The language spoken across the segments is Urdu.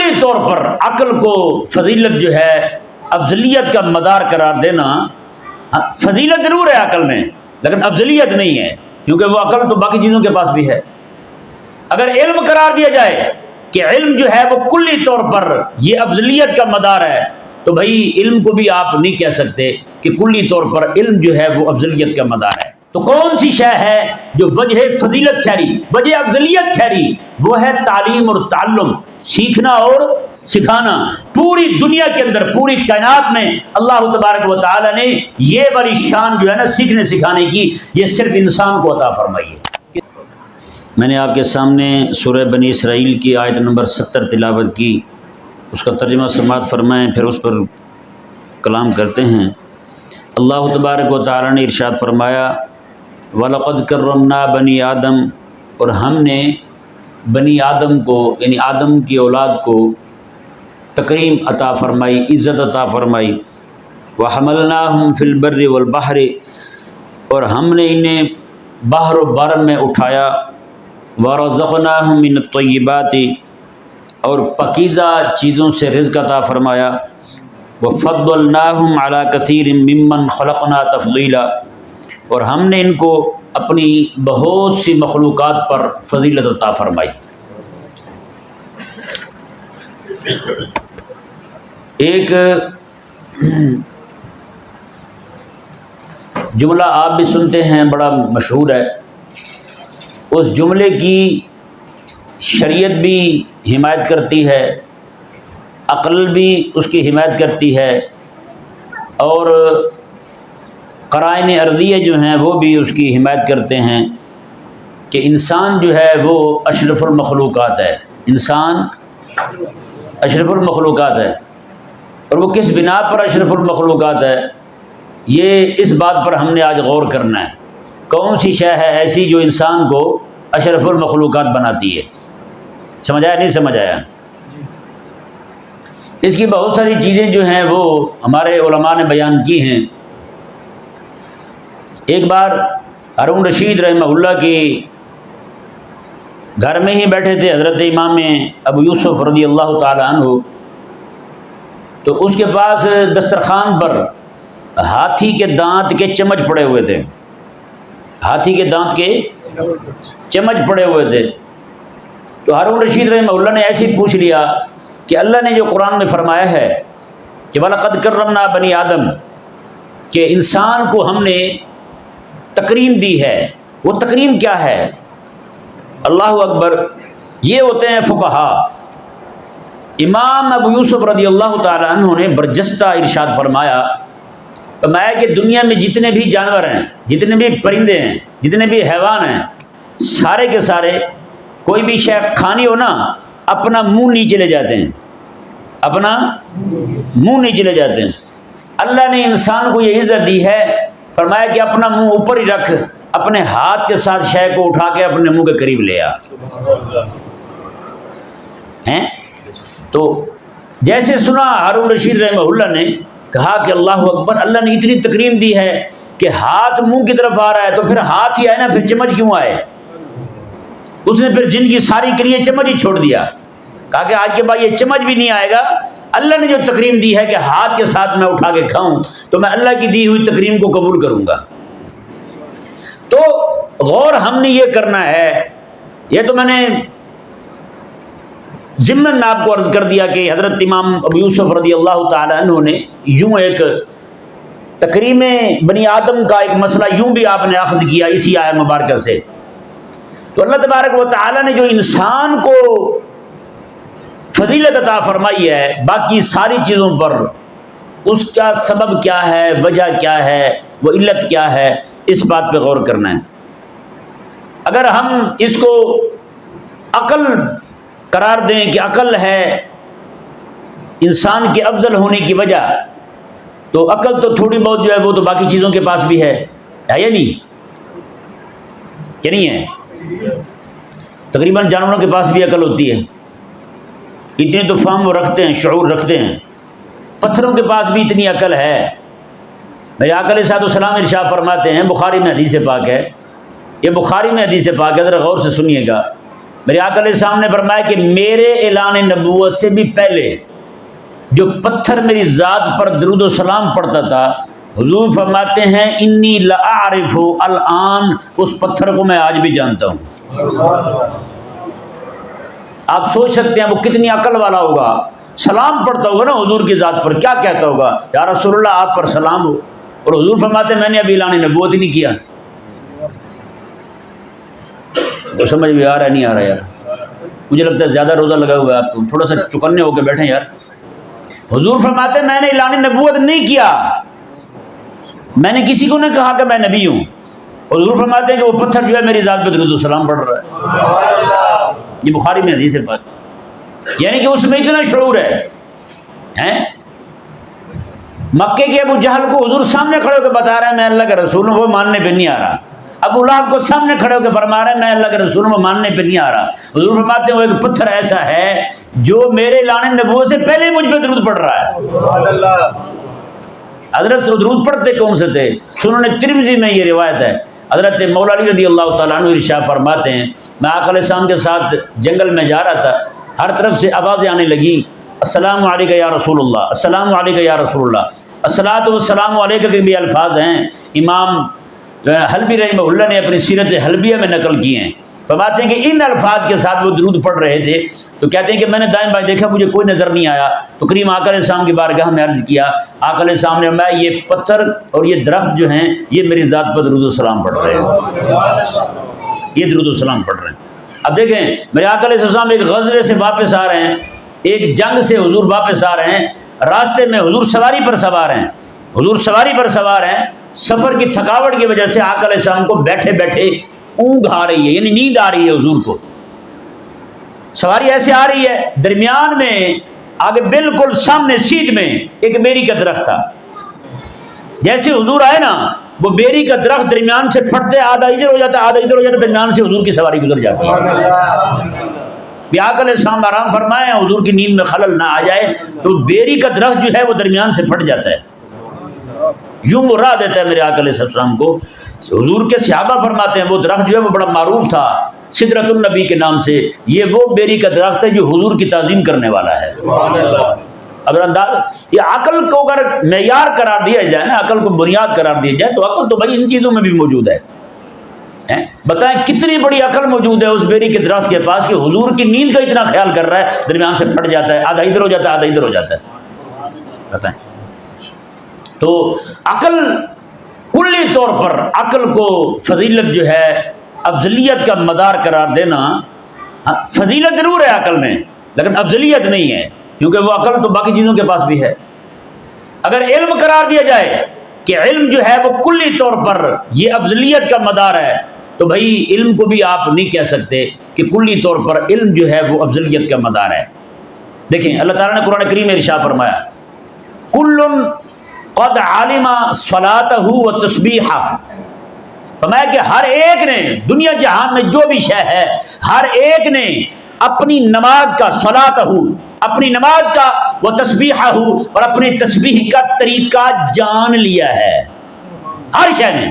کلی طور پر عقل کو فضیلت جو ہے افضلیت کا مدار قرار دینا، فضیلت ضرور ہے عقل میں لیکن افضلیت نہیں ہے، کیونکہ وہ عقل تو باقی چیزوں کے پاس بھی ہے۔ اگر علم قرار دیا جائے کہ علم جو ہے وہ کلی طور پر یہ افضلیت کا مدار ہے، تو بھائی علم کو بھی آپ نہیں کہہ سکتے کہ کلی طور پر علم جو ہے وہ افضلیت کا مدار ہے۔ تو کون سی شے ہے جو وجہ فضیلت ٹھہری، وجہ افضلیت ٹھہری؟ وہ ہے تعلیم اور تعلم، سیکھنا اور سکھانا۔ پوری دنیا کے اندر، پوری کائنات میں اللہ تبارک و تعالی نے یہ والی شان جو ہے نا سیکھنے سکھانے کی، یہ صرف انسان کو عطا فرمائی ہے۔ میں نے آپ کے سامنے سورہ بنی اسرائیل کی آیت نمبر 70 تلاوت کی، اس کا ترجمہ سماعت فرمائیں، پھر اس پر کلام کرتے ہیں۔ اللہ تبارک و تعالی نے ارشاد فرمایا، وَلَقَدْ كَرَّمْنَا بَنِي آدم، اور ہم نے بنی آدم کو یعنی آدم کی اولاد کو تکریم عطا فرمائی، عزت عطا فرمائی۔ وَحَمَلْنَاهُمْ فِي الْبَرِّ وَالْبَحْرِ، اور ہم نے انہیں بحر و بر میں اٹھایا۔ وَرَزَقْنَاهُمْ مِنَ الطَّيِّبَاتِ، اور پاکیزہ چیزوں سے رزق عطا فرمایا۔ وَفَضَّلْنَاهُمْ عَلَى كَثِيرٍ مِّمَّنْ خَلَقْنَا تَفْضِيلًا، اور ہم نے ان کو اپنی بہت سی مخلوقات پر فضیلت عطا فرمائی۔ ایک جملہ آپ بھی سنتے ہیں، بڑا مشہور ہے، اس جملے کی شریعت بھی حمایت کرتی ہے، عقل بھی اس کی حمایت کرتی ہے، اور قرائن ارضیہ جو ہیں وہ بھی اس کی حمایت کرتے ہیں کہ انسان جو ہے وہ اشرف المخلوقات ہے، انسان اشرف المخلوقات ہے۔ اور وہ کس بنا پر اشرف المخلوقات ہے، یہ اس بات پر ہم نے آج غور کرنا ہے۔ کون سی شے ہے ایسی جو انسان کو اشرف المخلوقات بناتی ہے؟ سمجھ آیا نہیں سمجھ آیا؟ اس کی بہت ساری چیزیں جو ہیں وہ ہمارے علماء نے بیان کی ہیں۔ ایک بار ہارون رشید رحمہ اللہ کی گھر میں ہی بیٹھے تھے حضرت امام ابو یوسف رضی اللہ تعالی عنہ، تو اس کے پاس دسترخوان پر ہاتھی کے دانت کے چمچ پڑے ہوئے تھے، ہاتھی کے دانت کے چمچ پڑے ہوئے تھے۔ تو ہارون رشید رحمہ اللہ نے ایسے پوچھ لیا کہ اللہ نے جو قرآن میں فرمایا ہے کہ وَلَقَدْ كَرَّمْنَا بَنِي آدم، کہ انسان کو ہم نے تکریم دی ہے، وہ تکریم کیا ہے؟ اللہ اکبر، یہ ہوتے ہیں فقہا۔ امام ابو یوسف رضی اللہ تعالی عنہ نے برجستہ ارشاد فرمایا کہ دنیا میں جتنے بھی جانور ہیں، جتنے بھی پرندے ہیں، جتنے بھی حیوان ہیں، سارے کے سارے کوئی بھی شے کھانی ہو نا اپنا منہ نیچے لے جاتے ہیں، اپنا منہ نیچے لے جاتے ہیں۔ اللہ نے انسان کو یہ عزت دی ہے، فرمایا کہ اپنا منہ اوپر ہی رکھ، اپنے ہاتھ کے ساتھ شے کو اٹھا کے اپنے منہ کے قریب لے آ۔ ہیں تو جیسے سنا ہارون رشید رحمہ اللہ نے کہا کہ اللہ اکبر، اللہ نے اتنی تکریم دی ہے کہ ہاتھ منہ کی طرف آ رہا ہے تو پھر ہاتھ ہی آئے نا، پھر چمچ کیوں آئے؟ اس نے پھر زندگی ساری کے لیے چمچ ہی چھوڑ دیا، کہا کہ آج کے بعد یہ چمچ بھی نہیں آئے گا۔ اللہ نے جو تکریم دی ہے کہ ہاتھ کے ساتھ میں اٹھا کے کھاؤں، تو میں اللہ کی دی ہوئی تکریم کو قبول کروں گا۔ تو غور ہم نے یہ کرنا ہے، یہ تو میں نے ضمن آپ کو عرض کر دیا کہ حضرت امام ابو یوسف رضی اللہ تعالی عنہ نے یوں ایک تکریم بنی آدم کا ایک مسئلہ یوں بھی آپ نے اخذ کیا اسی آیت مبارکہ سے۔ تو اللہ تبارک و تعالی نے جو انسان کو فضیلت عطا فرمائی ہے باقی ساری چیزوں پر، اس کا سبب کیا ہے، وجہ کیا ہے، وہ علت کیا ہے، اس بات پہ غور کرنا ہے۔ اگر ہم اس کو عقل قرار دیں کہ عقل ہے انسان کے افضل ہونے کی وجہ، تو عقل تو تھوڑی بہت جو ہے وہ تو باقی چیزوں کے پاس بھی ہے یا نہیں؟ کہ نہیں ہے؟ تقریباً جانوروں کے پاس بھی عقل ہوتی ہے، اتنے تو فہم وہ رکھتے ہیں، شعور رکھتے ہیں۔ پتھروں کے پاس بھی اتنی عقل ہے۔ میرے آقا علیہ الصلوۃ والسلام ارشاد فرماتے ہیں، بخاری میں حدیث پاک ہے، یہ بخاری میں حدیث پاک ہے، ذرا غور سے سنیے گا۔ میرے آقا علیہ السلام نے فرمایا کہ میرے اعلان نبوت سے بھی پہلے جو پتھر میری ذات پر درود و سلام پڑھتا تھا، حضور فرماتے ہیں انی لأعرف الآن، اس پتھر کو میں آج بھی جانتا ہوں۔ آپ سوچ سکتے ہیں وہ کتنی عقل والا ہوگا، سلام پڑھتا ہوگا نا حضور کی ذات پر، کیا کہتا ہوگا؟ یا رسول اللہ آپ پر سلام ہو، اور حضور فرماتے ہیں میں نے ابھی اعلان نبوت ہی نہیں کیا۔ تو سمجھ میں آ رہا ہے نہیں آ رہا یار؟ مجھے لگتا ہے زیادہ روزہ لگا ہوا ہے آپ کو، تھوڑا سا چکنے ہو کے بیٹھیں یار۔ حضور فرماتے ہیں میں نے اعلان نبوت نہیں کیا، میں نے کسی کو نہیں کہا کہ میں نبی ہوں۔ حضور فرماتے ہیں کہ وہ پتھر جو ہے میری ذات پہ درود و سلام پڑھ رہا ہے۔ یہ بخاری میں حدیث ہے بات، یعنی کہ اس میں اتنا شعور ہے۔ مکے کے ابو جہل کو حضور سامنے کھڑے ہو کے بتا رہے ہیں میں اللہ کا رسول ہوں، وہ ماننے پہ نہیں آ رہا۔ ابو لہب کو سامنے کھڑے ہو کے فرما رہے ہیں میں اللہ کا رسول ہوں، وہ ماننے پہ نہیں آ رہا۔ حضور فرماتے ہیں وہ ایک پتھر ایسا ہے جو میرے اعلان نبوت سے پہلے مجھ پہ درود پڑھ رہا ہے۔ حضرت سے درود پڑھتے کون سے تھے؟ سنن ترمذی میں یہ روایت ہے، حضرت مولا علی رضی اللہ تعالیٰ عنہ ارشاد فرماتے ہیں میں آقا علیہ السلام کے ساتھ جنگل میں جا رہا تھا، ہر طرف سے آوازیں آنے لگیں، السلام علیکہ یا رسول اللہ، السلام علیکہ یا رسول اللہ۔ الصلاۃ والسلام علیکہ کے بھی الفاظ ہیں، امام حلبی رحمہ اللہ نے اپنی سیرت حلبیہ میں نقل کیے ہیں۔ فرماتے ہیں کہ ان الفاظ کے ساتھ وہ درود پڑھ رہے تھے، تو کہتے ہیں کہ میں نے دائیں بائیں دیکھا، مجھے کوئی نظر نہیں آیا، تو کریم آقا علیہ السلام کی بارگاہ میں عرض کیا، آقا علیہ السلام نے فرمایا یہ پتھر اور یہ درخت جو ہیں یہ میری ذات پر درود و سلام پڑھ رہے ہیں، یہ درود و سلام پڑھ رہے ہیں۔ اب دیکھیں میرے آقا علیہ السلام ایک غزوے سے واپس آ رہے ہیں، ایک جنگ سے حضور واپس آ رہے ہیں، راستے میں حضور سواری پر سوار ہیں، حضور سواری پر سوار ہیں، سفر کی تھکاوٹ کی وجہ سے آقا علیہ السلام کو بیٹھے بیٹھے اونگ آ رہی ہے، یعنی نیند آ رہی ہے حضور کو۔ سواری ایسے آ رہی ہے، درمیان میں آگے بالکل سامنے سیدھ میں ایک بیری کا درخت تھا، جیسے حضور آئے نا وہ بیری کا درخت درمیان سے پھٹتے آدھا ادھر ہو جاتا آدھا ادھر ہو جاتا، درمیان سے حضور کی سواری گزر جاتی ہے۔ آقا علیہ السلام آرام فرمائے حضور کی نیند میں خلل نہ آ جائے، تو بیری کا درخت جو ہے وہ درمیان سے پھٹ جاتا ہے، یوں وہ راہ دیتا ہے میرے آقا علیہ السلام کو۔ حضور کے صحابہ فرماتے ہیں وہ درخت جو ہے وہ بڑا معروف تھا سدرۃ النبی کے نام سے، یہ وہ بیری کا درخت ہے جو حضور کی تعظیم کرنے والا ہے۔ اب انداز یہ عقل کو اگر معیار قرار دیا جائے نا، عقل کو بنیاد قرار دیا جائے، تو عقل تو بھائی ان چیزوں میں بھی موجود ہے۔ بتائیں کتنی بڑی عقل موجود ہے اس بیری کے درخت کے پاس کہ حضور کی نیند کا اتنا خیال کر رہا ہے، درمیان سے پھٹ جاتا ہے، آدھا ادھر ہو جاتا ہے آدھا ادھر ہو جاتا ہے۔ بتائیں تو عقل کلی طور پر عقل کو فضیلت جو ہے افضلیت کا مدار قرار دینا، فضیلت ضرور ہے عقل میں لیکن افضلیت نہیں ہے، کیونکہ وہ عقل تو باقی چیزوں کے پاس بھی ہے۔ اگر علم قرار دیا جائے کہ علم جو ہے وہ کلی طور پر یہ افضلیت کا مدار ہے، تو بھائی علم کو بھی آپ نہیں کہہ سکتے کہ کلی طور پر علم جو ہے وہ افضلیت کا مدار ہے۔ دیکھیں اللہ تعالیٰ نے قرآن کریم میں ارشاد فرمایا کل قد علم صلاتہ و تسبیحہ، فرمایا کہ ہر ایک نے دنیا جہان میں جو بھی شے ہے ہر ایک نے اپنی نماز کا صلاتہ، اپنی نماز کا وہ تسبیحہ اور اپنی تسبیح کا طریقہ جان لیا ہے، ہر شے نے۔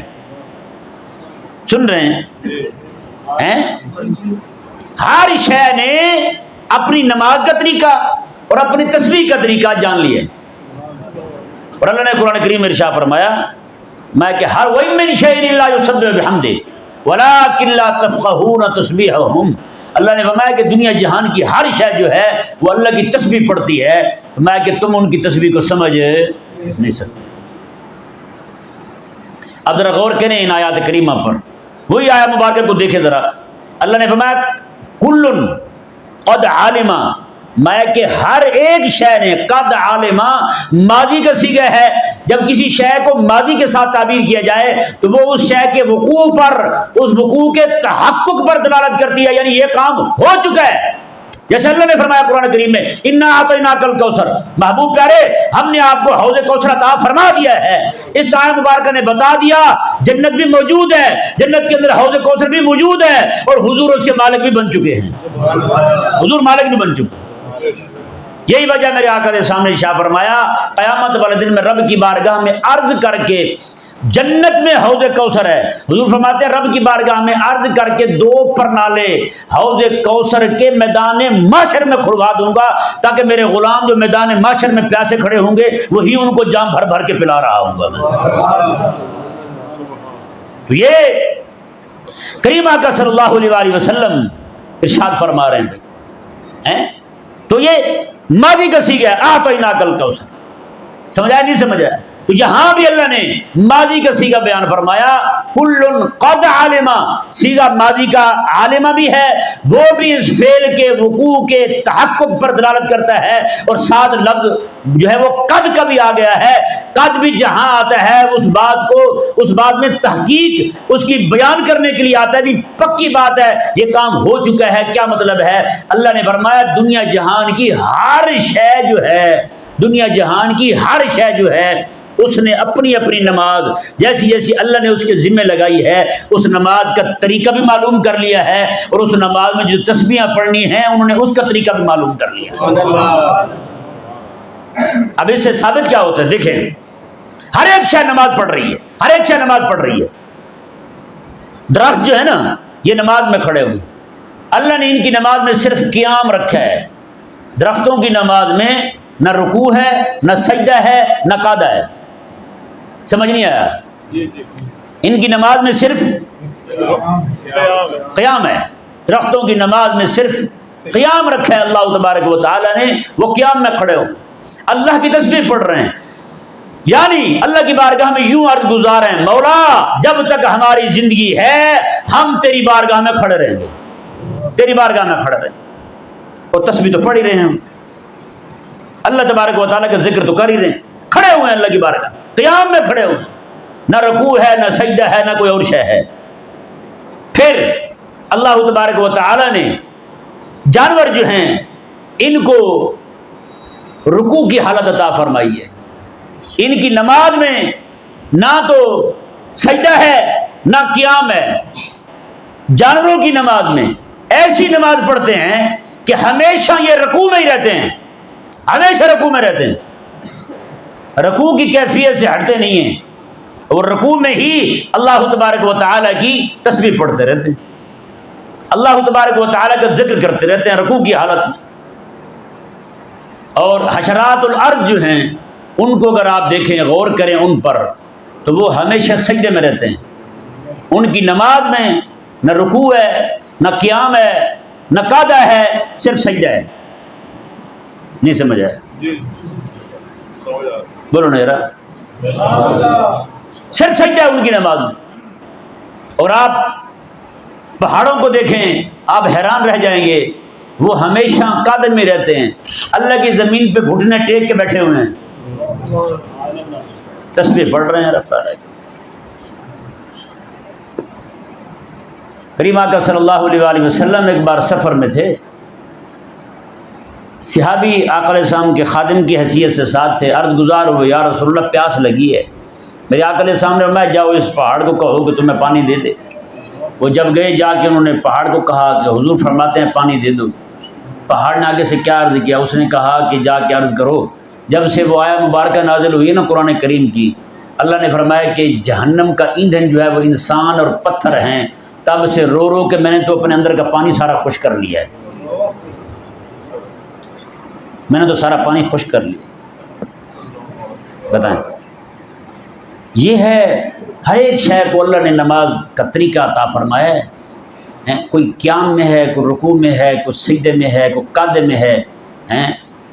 سن رہے ہیں؟ ہر شے نے اپنی نماز کا طریقہ اور اپنی تسبیح کا طریقہ جان لیا ہے۔ اور اللہ نے قرآن کریم میں ارشاد فرمایا میں کہ ہر وَإِن مِّن شَيْءٍ إِلَّا يُسَبِّحُ بِحَمْدِهِ وَلَٰكِن لَّا تَفْقَهُونَ تَسْبِيحَهُمْ، اللہ نے فرمایا کہ دنیا جہان کی ہر شے جو ہے وہ اللہ کی تسبیح پڑھتی ہے، فرمایا کہ تم ان کی تسبیح کو سمجھ نہیں سکتے۔ اب ذرا غور کریں ان آیات کریمہ پر، وہی آیت مبارکہ کو دیکھیں ذرا، اللہ نے فرمایا کل قد علم، میں کہ ہر ایک شے نے، قد علم ماضی کا صیغہ ہے، جب کسی شے کو ماضی کے ساتھ تعبیر کیا جائے تو وہ اس شے کے وقوع پر، اس وقوع کے تحقق پر دلالت کرتی ہے، یعنی یہ کام ہو چکا ہے۔ جیسے اللہ نے فرمایا قرآن کریم میں انا اعطیناک الکوثر، محبوب پیارے ہم نے آپ کو حوض کوثر عطا فرما دیا ہے۔ اس آیت مبارکہ نے بتا دیا جنت بھی موجود ہے، جنت کے اندر حوض کوثر بھی موجود ہے، اور حضور اس کے مالک بھی بن چکے ہیں، حضور مالک بھی بن چکے ہیں۔ یہی وجہ میرے آقا کے سامنے شاہ فرمایا قیامت والے دن میں رب کی بارگاہ میں عرض کر کے جنت میں حوض کوثر ہے. حضور فرماتے ہیں رب کی بارگاہ میں عرض کر کے 2 پرنالے حوض کوثر کے میدان محشر میں کھلوا دوں گا تاکہ میرے غلام جو میدان محشر میں پیاسے کھڑے ہوں گے وہی ان کو جام بھر بھر کے پلا رہا ہوں گا میں. تو یہ کریم آقا صلی اللہ علیہ وسلم ارشاد فرما رہے ہیں. تو یہ ماضی کا صیغہ ہے اعطیناک الکوثر. سمجھایا نہیں سمجھا؟ تو یہاں بھی اللہ نے ماضی کا صیغہ بیان فرمایا کل قد علما. صیغہ ماضی کا عالمہ بھی ہے، وہ بھی اس فعل کے وقوع کے تحقق پر دلالت کرتا ہے، اور ساتھ لفظ جو ہے وہ قد کا بھی آ گیا ہے. قد بھی جہاں آتا ہے اس بات میں تحقیق اس کی بیان کرنے کے لیے آتا ہے، بھی پکی بات ہے یہ کام ہو چکا ہے. کیا مطلب ہے؟ اللہ نے فرمایا دنیا جہان کی ہر شے جو ہے، دنیا جہان کی ہر شے جو ہے اس نے اپنی اپنی نماز جیسی جیسی اللہ نے اس کے ذمہ لگائی ہے اس نماز کا طریقہ بھی معلوم کر لیا ہے، اور اس نماز میں جو تسبیحاں پڑھنی ہیں انہوں نے اس کا طریقہ بھی معلوم کر لیا. اب اس سے ثابت کیا ہوتا ہے؟ دیکھیں ہر ایک شے نماز پڑھ رہی ہے، ہر ایک شے نماز پڑھ رہی ہے. درخت جو ہے نا یہ نماز میں کھڑے ہوئے، اللہ نے ان کی نماز میں صرف قیام رکھا ہے. درختوں کی نماز میں نہ رکوع ہے، نہ سجدہ ہے، نہ قعدہ ہے. سمجھ نہیں آیا؟ ان کی نماز میں صرف قیام ہے. درختوں کی نماز میں صرف قیام رکھا ہے اللہ تبارک و تعالی نے، وہ قیام میں کھڑے ہو اللہ کی تسبیح پڑھ رہے ہیں. یعنی اللہ کی بارگاہ میں یوں عرض گزار ہیں مولا جب تک ہماری زندگی ہے ہم تیری بارگاہ میں کھڑے رہیں گے، تیری بارگاہ میں کھڑے رہیں گے. اور تسبیح تو پڑھ ہی رہے ہیں، اللہ تبارک و تعالیٰ کا ذکر تو کر ہی رہے ہیں، کھڑے ہوئے ہیں اللہ کی بارگاہ قیام میں کھڑے ہوئے. نہ رکوع ہے، نہ سجدہ ہے، نہ کوئی اور شے ہے. پھر اللہ تبارک و تعالیٰ نے جانور جو ہیں ان کو رکوع کی حالت عطا فرمائی ہے. ان کی نماز میں نہ تو سجدہ ہے نہ قیام ہے. جانوروں کی نماز میں ایسی نماز پڑھتے ہیں کہ ہمیشہ یہ رکوع میں ہی رہتے ہیں، ہمیشہ رکوع میں رہتے ہیں، رکوع کی کیفیت سے ہٹتے نہیں ہیں، اور رکوع میں ہی اللہ تبارک و تعالیٰ کی تسبیح پڑھتے رہتے ہیں، اللہ تبارک و تعالیٰ کا ذکر کرتے رہتے ہیں رکوع کی حالت میں. اور حشرات الارض جو ہیں ان کو اگر آپ دیکھیں غور کریں ان پر تو وہ ہمیشہ سجدے میں رہتے ہیں. ان کی نماز میں نہ رکوع ہے، نہ قیام ہے، نہ قعدہ ہے، صرف سجدہ ہے. نہیں سمجھ آیا؟ بولو نا ذرا. صرف سجدہ ہے ان کی نماز میں. اور آپ پہاڑوں کو دیکھیں آپ حیران رہ جائیں گے، وہ ہمیشہ قعدے میں رہتے ہیں، اللہ کی زمین پہ گھٹنے ٹیک کے بیٹھے ہوئے ہیں، تسبیح پڑھ رہے ہیں رب تعالیٰ کی. کریم آقا صلی اللہ علیہ وآلہ وسلم ایک بار سفر میں تھے، صحابی آقا علیہ السلام کے خادم کی حیثیت سے ساتھ تھے. عرض گزار ہوئے یا رسول اللہ پیاس لگی ہے. میرے آقا علیہ السلام نے فرمایا جاؤ اس پہاڑ کو کہو کہ تمہیں پانی دے دے. وہ جب گئے جا کے انہوں نے پہاڑ کو کہا کہ حضور فرماتے ہیں پانی دے دو. پہاڑ نے آگے سے کیا عرض کیا؟ اس نے کہا کہ جا کے عرض کرو. جب سے وہ آیا مبارکہ نازل ہوئی نا قرآن کریم کی، اللہ نے فرمایا کہ جہنم کا ایندھن جو ہے وہ انسان اور پتھر ہیں، تب سے رو رو کے میں نے تو اپنے اندر کا پانی سارا خشک کر لیا ہے، میں نے تو سارا پانی خشک کر لیا. بتائیں یہ ہے ہر ایک شے کو اللہ نے نماز کا طریقہ عطا فرمایا ہے. کوئی قیام میں ہے، کوئی رکوع میں ہے، کوئی سجدے میں ہے، کوئی قعدے میں ہے.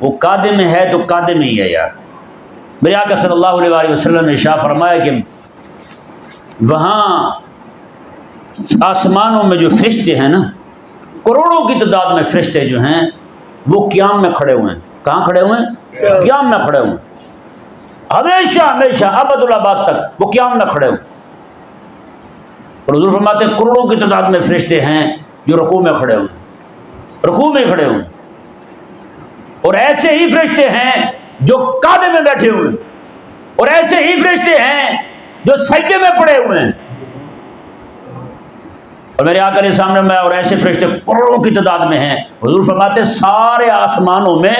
وہ قعدے میں ہے تو قعدے میں ہی ہے یار. میرے آقا صلی اللہ علیہ وآلہ وسلم نے ارشاد فرمایا کہ وہاں آسمانوں میں جو فرشتے ہیں نا، کروڑوں کی تعداد میں فرشتے جو ہیں وہ قیام میں کھڑے ہوئے ہیں. کہاں کھڑے ہوئے ہیں؟ قیام میں کھڑے ہوئے ہیں. ہمیشہ ہمیشہ ابد الآباد تک وہ قیام میں کھڑے ہوئے. اور حضور فرماتے ہیں کروڑوں کی تعداد میں فرشتے ہیں جو رکوع میں کھڑے ہوئے ہیں، رکوع میں کھڑے ہوئے ہیں. اور ایسے ہی فرشتے ہیں جو قعدے میں بیٹھے ہوئے ہیں، اور ایسے ہی فرشتے ہیں جو سجدے میں پڑے ہوئے ہیں. اور میرے آقا علیہ السلام نے اور ایسے فرشتے کروڑوں کی تعداد میں ہیں. حضور فرماتے ہیں سارے آسمانوں میں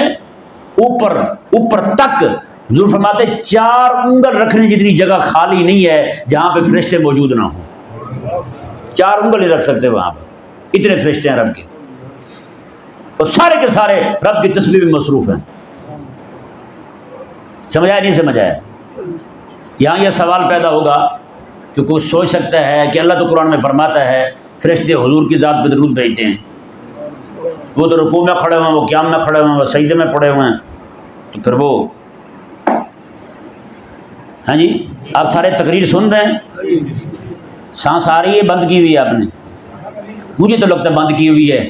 اوپر تک حضور فرماتے 4 انگل رکھنے جتنی جگہ خالی نہیں ہے جہاں پہ فرشتے موجود نہ ہوں. 4 انگل ہی رکھ سکتے وہاں پہ، اتنے فرشتے ہیں رب کے، اور سارے کے سارے رب کی تسبیح میں مصروف ہیں. سمجھایا نہیں سمجھایا؟ یہاں یہ سوال پیدا ہوگا کہ کوئی سوچ سکتا ہے کہ اللہ تو قرآن میں فرماتا ہے فرشتے حضور کی ذات پہ درود بھیجتے ہیں، وہ تو رکوع میں کھڑے ہوئے ہیں، وہ قیام میں کھڑے ہوئے ہیں، وہ سجدے میں پڑے ہوئے ہیں، تو پھر وہ ہاں جی آپ سارے تقریر سن رہے ہیں، سانس آ رہی ہے بند کی ہوئی ہے آپ نے؟ مجھے تو لگتا ہے بند کی ہوئی ہے،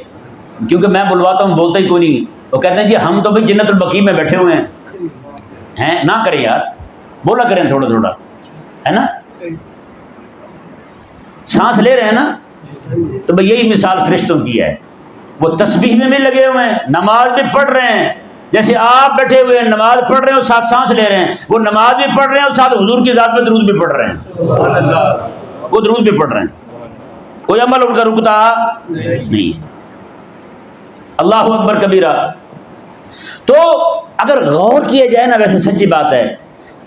کیونکہ میں بلواتا ہوں بولتا ہی کوئی نہیں. وہ کہتے ہیں جی ہم تو بھی جنت البقیع میں بیٹھے ہوئے ہیں. نہ کریں یار، بولا کریں تھوڑا تھوڑا، ہے نا؟ سانس لے رہے ہیں نا، تو بھئی یہی مثال فرشتوں کی ہے. وہ تسبیح میں بھی لگے ہوئے ہیں، نماز بھی پڑھ رہے ہیں، جیسے آپ بیٹھے ہوئے ہیں نماز پڑھ رہے ہیں اور ساتھ سانس لے رہے ہیں، وہ نماز بھی پڑھ رہے ہیں اور ساتھ حضور کی ذات پہ درود بھی پڑھ رہے ہیں. وہ درود بھی پڑھ رہے ہیں، کوئی عمل ان کا رکتا نہیں. اللہ اکبر کبیرہ. تو اگر غور کیا جائے نا، ویسے سچی بات ہے،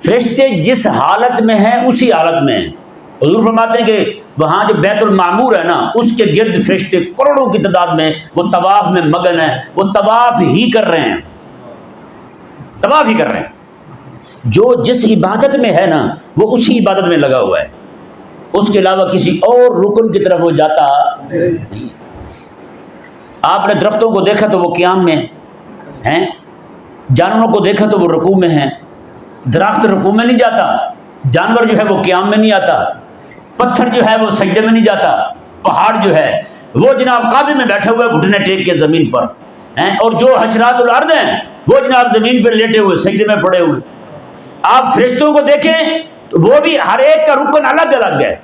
فرشتے جس حالت میں ہیں اسی حالت میں ہیں. حضور فرماتے ہیں کہ وہاں جو بیت المعمور ہے نا، اس کے گرد فرشتے کروڑوں کی تعداد میں وہ طواف میں مگن ہیں، وہ طواف ہی کر رہے ہیں، طواف ہی کر رہے ہیں. جو جس عبادت میں ہے نا وہ اسی عبادت میں لگا ہوا ہے، اس کے علاوہ کسی اور رکن کی طرف وہ جاتا نہیں. آپ نے درختوں کو دیکھا تو وہ قیام میں ہیں، جانوروں کو دیکھا تو وہ رکوع میں ہیں. درخت رکوع میں نہیں جاتا، جانور جو ہے وہ قیام میں نہیں آتا، پتھر جو ہے وہ سجدے میں نہیں جاتا، پہاڑ جو ہے وہ جناب قاعدے میں بیٹھے ہوئے گھٹنے ٹیک کے زمین پر ہیں، اور جو حشرات الارض ہیں وہ جناب زمین پر لیٹے ہوئے سجدے میں پڑے ہوئے. آپ فرشتوں کو دیکھیں تو وہ بھی ہر ایک کا رکن الگ الگ ہے.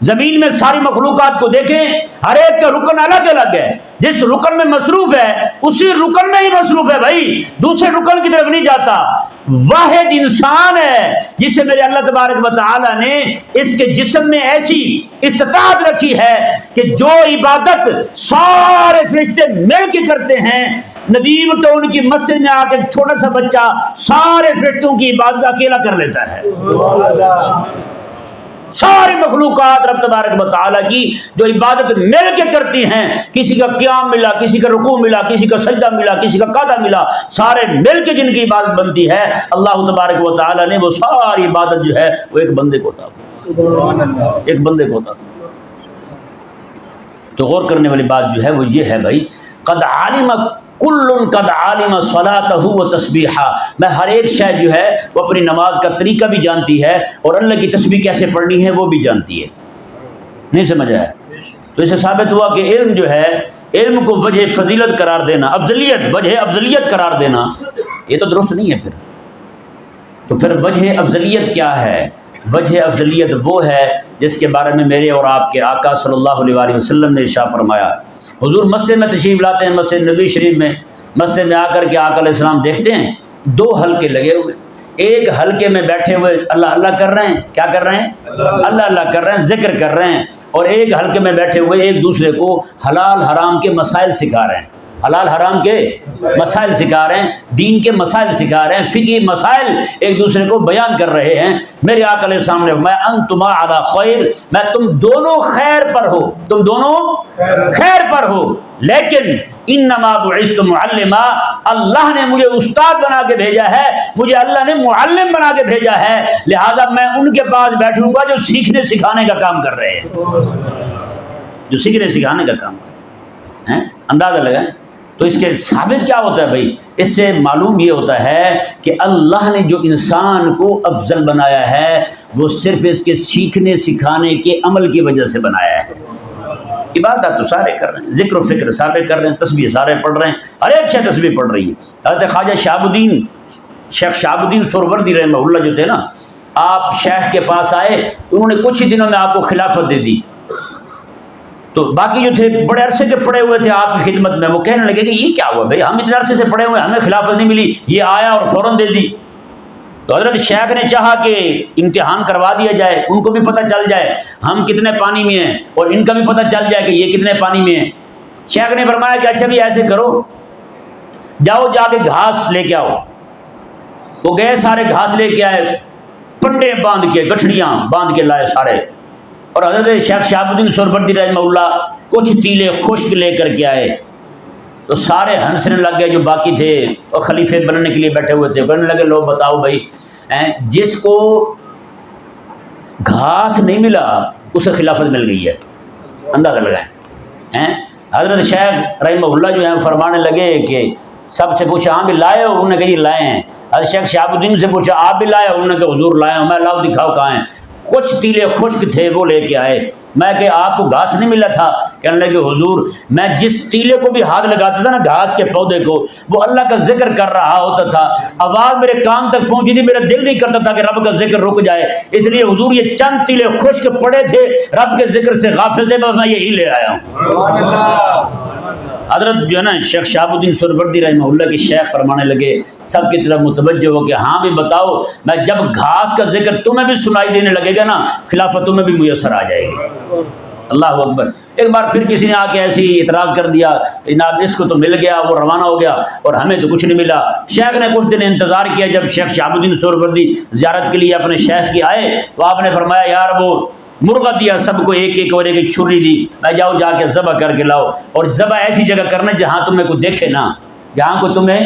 زمین میں ساری مخلوقات کو دیکھیں، ہر ایک کا رکن الگ الگ ہے. جس رکن میں مصروف ہے اسی رکن میں ہی مصروف ہے بھائی، دوسرے رکن کی طرف نہیں جاتا. واحد انسان ہے جسے میرے اللہ تبارک و تعالی نے اس کے جسم میں ایسی استطاعت رکھی ہے کہ جو عبادت سارے فرشتے مل کے کرتے ہیں، ندیم تو ان کی مسجد میں آ کے چھوٹا سا بچہ سارے فرشتوں کی عبادت اکیلا کر لیتا ہے. ساری مخلوقات رب تبارک و تعالیٰ کی جو عبادت مل کے کرتی ہیں، کسی کا قیام ملا، کسی کا رکوع ملا، کسی کا سجدہ ملا، کسی کا قعدہ ملا، سارے مل کے جن کی عبادت بنتی ہے، اللہ تبارک و تعالیٰ نے وہ ساری عبادت جو ہے وہ ایک بندے کو عطا کی، ایک بندے کو عطا کی. تو غور کرنے والی بات جو ہے وہ یہ ہے بھائی، قد علم کل قد علم صلاتہ و تسبیحہ. میں ہر ایک شے جو ہے وہ اپنی نماز کا طریقہ بھی جانتی ہے اور اللہ کی تسبیح کیسے پڑھنی ہے وہ بھی جانتی ہے. نہیں سمجھا ہے؟ تو اسے ثابت ہوا کہ علم جو ہے، علم کو وجہ فضیلت قرار دینا، افضلیت، وجہ افضلیت قرار دینا، یہ تو درست نہیں ہے. تو پھر وجہ افضلیت کیا ہے؟ وجہ افضلیت وہ ہے جس کے بارے میں میرے اور آپ کے آقا صلی اللہ علیہ وآلہ وسلم نے ارشاد فرمایا. حضور مسجد میں تشریف لاتے ہیں، مسجد نبی شریف میں، مسجد میں آ کر کے آقا علیہ السلام دیکھتے ہیں 2 حلقے لگے ہوئے. ایک حلقے میں بیٹھے ہوئے اللہ اللہ کر رہے ہیں، کیا کر رہے ہیں؟ اللہ اللہ کر رہے ہیں، ذکر کر رہے ہیں. اور ایک حلقے میں بیٹھے ہوئے ایک دوسرے کو حلال حرام کے مسائل سکھا رہے ہیں، حلال حرام کے مسائل سکھا رہے ہیں، دین کے مسائل سکھا رہے ہیں، فقہی مسائل ایک دوسرے کو بیان کر رہے ہیں. میرے آقا علیہ السلام نے میں انتما علی خیر، میں تم دونوں خیر پر ہو، تم دونوں خیر پر ہو، لیکن انما بعثت معلما، اللہ نے مجھے استاد بنا کے بھیجا ہے، مجھے اللہ نے معلم بنا کے بھیجا ہے، لہذا میں ان کے پاس بیٹھوں گا جو سیکھنے سکھانے کا کام کر رہے ہیں، جو سیکھنے سکھانے کا کام کر رہے ہیں. اندازہ لگائیں. تو اس کے ثابت کیا ہوتا ہے بھائی؟ اس سے معلوم یہ ہوتا ہے کہ اللہ نے جو انسان کو افضل بنایا ہے وہ صرف اس کے سیکھنے سکھانے کے عمل کی وجہ سے بنایا ہے. عبادت تو سارے کر رہے ہیں، ذکر و فکر سارے کر رہے ہیں، تسبیح سارے پڑھ رہے ہیں، ہر ایک شے تسبیح پڑھ رہی ہے. حضرت خواجہ شیخ شہاب الدین سہروردی رحمہ اللہ جو تھے نا، آپ شیخ کے پاس آئے تو انہوں نے کچھ ہی دنوں میں آپ کو خلافت دے دی. تو باقی جو تھے بڑے عرصے کے پڑے ہوئے تھے آپ کی خدمت میں، وہ کہنے لگے کہ یہ کیا ہوا بھائی، ہم اتنے عرصے سے پڑے ہوئے ہمیں خلافت نہیں ملی، یہ آیا اور فوراً دے دی. تو حضرت شیخ نے چاہا کہ امتحان کروا دیا جائے، ان کو بھی پتہ چل جائے ہم کتنے پانی میں ہیں اور ان کا بھی پتہ چل جائے کہ یہ کتنے پانی میں ہیں. شیخ نے فرمایا کہ اچھا بھی ایسے کرو، جاؤ جا کے گھاس لے کے آؤ. وہ گئے سارے گھاس لے کے آئے، پنڈے باندھ کے، گٹھڑیاں باندھ کے لائے سارے، اور حضرت شیخ شہاب الدین سہروردی رحمہ اللہ کچھ تیلے خشک لے کر کے آئے، تو سارے ہنسنے لگ گئے جو باقی تھے اور خلیفے بننے کے لیے بیٹھے ہوئے تھے، کہنے لگے لو بتاؤ بھائی، جس کو گھاس نہیں ملا اسے خلافت مل گئی ہے، اندازہ لگائیں۔ حضرت شیخ رحمہ اللہ جو ہیں فرمانے لگے کہ سب سے پوچھا ہاں بھی لائے ہو؟ انہوں نے کہا جی لائے ہیں۔ حضرت شیخ شہاب الدین سے پوچھا آپ بھی لائے ہو؟ انہوں نے کہا حضور لائے ہوں۔ میں لاؤ دکھاؤ کہاں ہیں؟ کچھ تیلے خشک تھے وہ لے کے آئے۔ میں کہ آپ کو گھاس نہیں ملا تھا؟ کہنے لگے حضور میں جس تیلے کو بھی ہاتھ لگاتا تھا نا گھاس کے پودے کو، وہ اللہ کا ذکر کر رہا ہوتا تھا، آواز میرے کان تک پہنچی تھی، میرا دل نہیں کرتا تھا کہ رب کا ذکر رک جائے، اس لیے حضور یہ چند تیلے خشک پڑے تھے، رب کے ذکر سے غافل تھے، میں یہی لے آیا ہوں۔ حضرت جو ہے نا شیخ شہاب الدین سہروردی رحمہ اللہ کی شیخ فرمانے لگے سب کی طرف متوجہ ہو کہ ہاں بھی بتاؤ، میں جب گھاس کا ذکر تمہیں بھی سنائی دینے لگے گا نا، خلافت تمہیں بھی میسر آ جائے گی۔ اللہ اکبر۔ ایک بار پھر کسی نے آ کے ایسی اعتراض کر دیا، جناب اس کو تو مل گیا، وہ روانہ ہو گیا اور ہمیں تو کچھ نہیں ملا۔ شیخ نے کچھ دن انتظار کیا، جب شیخ شہاب الدین سہروردی زیارت کے لیے اپنے شیخ کی آئے تو آپ نے فرمایا یار وہ مرغہ دیا سب کو، ایک ایک اور ایک چھری دی، میں جاؤ جا کے ذبح کر کے لاؤ، اور ذبح ایسی جگہ کرنا جہاں تمہیں کوئی دیکھے نہ، جہاں کو تمہیں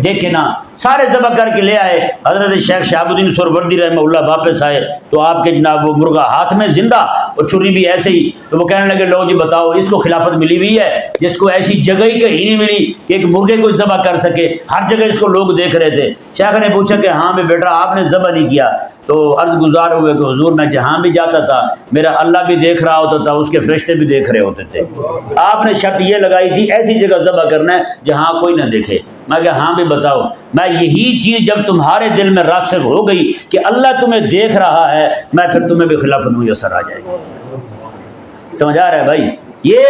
دیکھے نہ۔ سارے ذبح کر کے لے آئے۔ حضرت شیخ شہاب الدین سہروردی رحمہ اللہ واپس آئے تو آپ کے جناب وہ مرغہ ہاتھ میں زندہ اور چھری بھی ایسے ہی، تو وہ کہنے لگے لو جی بتاؤ اس کو خلافت ملی ہوئی ہے جس کو ایسی جگہ ہی کہیں نہیں ملی کہ ایک مرغے کو ذبح کر سکے، ہر جگہ اس کو لوگ دیکھ رہے تھے۔ شیخ نے پوچھا کہ ہاں میں بیٹا آپ نے ذبح نہیں کیا؟ تو عرض گزار ہوئے کہ حضور میں جہاں بھی جاتا تھا میرا اللہ بھی دیکھ رہا ہوتا تھا، اس کے فرشتے بھی دیکھ رہے ہوتے تھے، آپ نے شرط یہ لگائی تھی ایسی جگہ ذبح کرنا ہے جہاں کوئی نہ دیکھے۔ میں کہ ہاں بھی بتاؤ، میں یہی چیز جب تمہارے دل میں راسخ ہو گئی کہ اللہ تمہیں دیکھ رہا ہے، میں پھر تمہیں بھی خلافت میسر آ جائے گی۔ سمجھ آ رہا ہے بھائی؟ یہ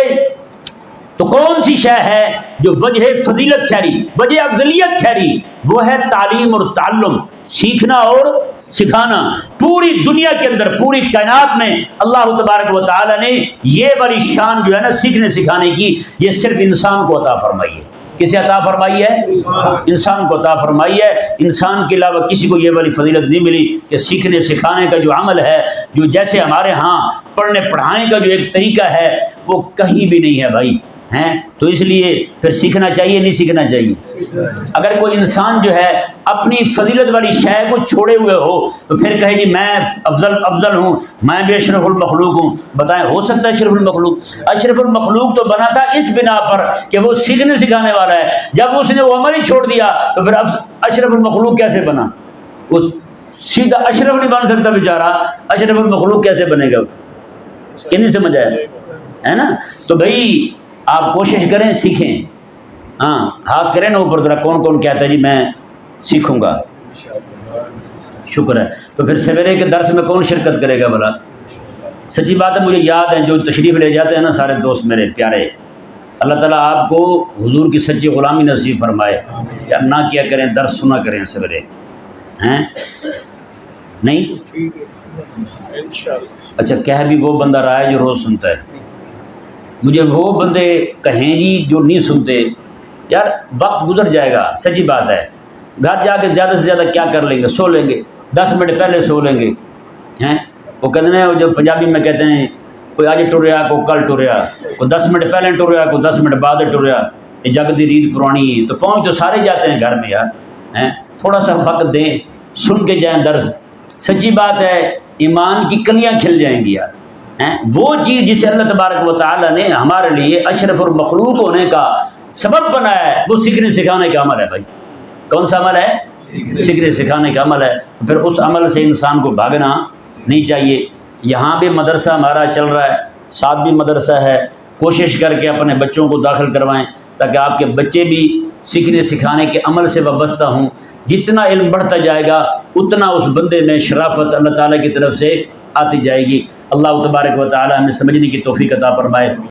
تو کون سی شے ہے جو وجہ فضیلت ٹھہری، وجہ افضلیت ٹھہری؟ وہ ہے تعلیم اور تعلم، سیکھنا اور سکھانا۔ پوری دنیا کے اندر، پوری کائنات میں اللہ تبارک و تعالی نے یہ والی شان جو ہے نا سیکھنے سکھانے کی، یہ صرف انسان کو عطا فرمائی ہے۔ کسے عطا فرمائی ہے؟ انسان کو عطا فرمائی ہے۔ انسان کے علاوہ کسی کو یہ والی فضیلت نہیں ملی کہ سیکھنے سکھانے کا جو عمل ہے، جو جیسے ہمارے ہاں پڑھنے پڑھانے کا جو ایک طریقہ ہے، وہ کہیں بھی نہیں ہے بھائی، ہیں تو اس لیے پھر سیکھنا چاہیے نہیں سیکھنا چاہیے؟ اگر کوئی انسان جو ہے اپنی فضیلت والی شے کو چھوڑے ہوئے ہو تو پھر کہے جی میں افضل ہوں، میں بھی اشرف المخلوق ہوں، بتائیں ہو سکتا ہے اشرف المخلوق؟ اشرف المخلوق تو بنا تھا اس بنا پر کہ وہ سیکھنے سکھانے والا ہے، جب اس نے وہ عمل ہی چھوڑ دیا تو پھر اشرف المخلوق کیسے بنا؟ وہ سیدھا اشرف نہیں بن سکتا بیچارہ، اشرف المخلوق کیسے بنے گا؟ کہ نہیں سمجھ آیا ہے نا؟ تو بھائی آپ کوشش کریں سیکھیں، ہاں ہاتھ کریں نا اوپر ذرا، کون کون کہتا ہے جی میں سیکھوں گا؟ شکر ہے۔ تو پھر سویرے کے درس میں کون شرکت کرے گا بھلا؟ سچی بات ہے، مجھے یاد ہے جو تشریف لے جاتے ہیں نا سارے دوست میرے پیارے، اللہ تعالیٰ آپ کو حضور کی سچی غلامی نصیب فرمائے، یا نہ کیا کریں درس سنا کریں سویرے، ہیں نہیں؟ اچھا کہہ بھی وہ بندہ رہا ہے جو روز سنتا ہے، مجھے وہ بندے کہیں جی جو نہیں سنتے، یار وقت گزر جائے گا، سچی بات ہے، گھر جا کے زیادہ سے زیادہ کیا کر لیں گے؟ سو لیں گے، 10 منٹ پہلے سو لیں گے، ہیں وہ کہتے ہیں جو پنجابی میں کہتے ہیں کوئی آج ٹریا کو کل ٹریا، کوئی 10 منٹ پہلے ٹریا کو 10 منٹ بعد ٹریا، یہ جگ دی ریت پرانی ہے، تو پہنچ تو سارے جاتے ہیں گھر میں یار، ہیں تھوڑا سا وقت دیں، سن کے جائیں درس، سچی بات ہے ایمان کی کلیاں کھل جائیں گی یار۔ وہ چیز جسے اللہ تبارک و تعالی نے ہمارے لیے اشرف المخلوق ہونے کا سبب بنایا ہے، وہ سیکھنے سکھانے کا عمل ہے بھائی۔ کون سا عمل ہے؟ سیکھنے سکھانے کا عمل ہے۔ پھر اس عمل سے انسان کو بھاگنا نہیں چاہیے۔ یہاں بھی مدرسہ ہمارا چل رہا ہے، ساتھ بھی مدرسہ ہے، کوشش کر کے اپنے بچوں کو داخل کروائیں تاکہ آپ کے بچے بھی سیکھنے سکھانے کے عمل سے وابستہ ہوں۔ جتنا علم بڑھتا جائے گا اتنا اس بندے میں شرافت اللہ تعالیٰ کی طرف سے آتی جائے گی۔ اللہ تبارک و تعالیٰ ہمیں سمجھنے کی توفیق عطا فرمائے۔